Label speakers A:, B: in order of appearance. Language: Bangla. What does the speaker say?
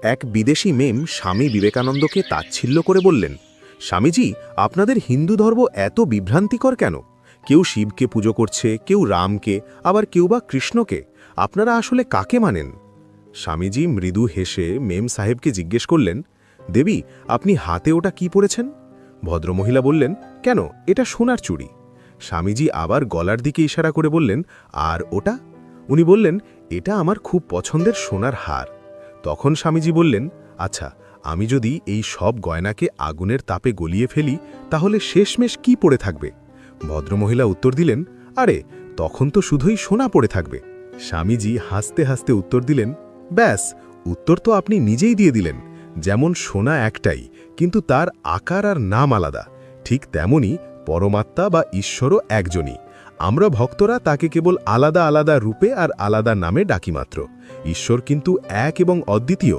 A: এক বিদেশি মেম স্বামী বিবেকানন্দকে তাচ্ছিল্য করে বললেন, স্বামীজি, আপনাদের হিন্দু ধর্ম এত বিভ্রান্তিকর কেন? কেউ শিবকে পুজো করছে, কেউ রামকে, আবার কেউ বা কৃষ্ণকে। আপনারা আসলে কাকে মানেন? স্বামীজি মৃদু হেসে মেম সাহেবকে জিজ্ঞেস করলেন, দেবী, আপনি হাতে ওটা কি পরেছেন? ভদ্রমহিলা বললেন, কেন, এটা সোনার চুড়ি। স্বামীজি আবার গলার দিকে ইশারা করে বললেন, আর ওটা? উনি বললেন, এটা আমার খুব পছন্দের সোনার হার। তখন স্বামীজি বললেন, আচ্ছা, আমি যদি এই সব গয়নাকে আগুনের তাপে গলিয়ে ফেলি, তাহলে শেষমেশ কি পড়ে থাকবে? ভদ্রমহিলা উত্তর দিলেন, আরে, তখন তো শুধুই সোনা পড়ে থাকবে। স্বামীজি হাসতে হাসতে উত্তর দিলেন, ব্যাস, উত্তর তো আপনি নিজেই দিয়ে দিলেন। যেমন সোনা একটাই, কিন্তু তার আকার আর নাম আলাদা, ঠিক তেমনি পরমাত্মা বা ঈশ্বরও একজনই। আমরা ভক্তরা তাকে কেবল আলাদা আলাদা রূপে আর আলাদা নামে ডাকি মাত্র। ঈশ্বর কিন্তু এক এবং অদ্বিতীয়।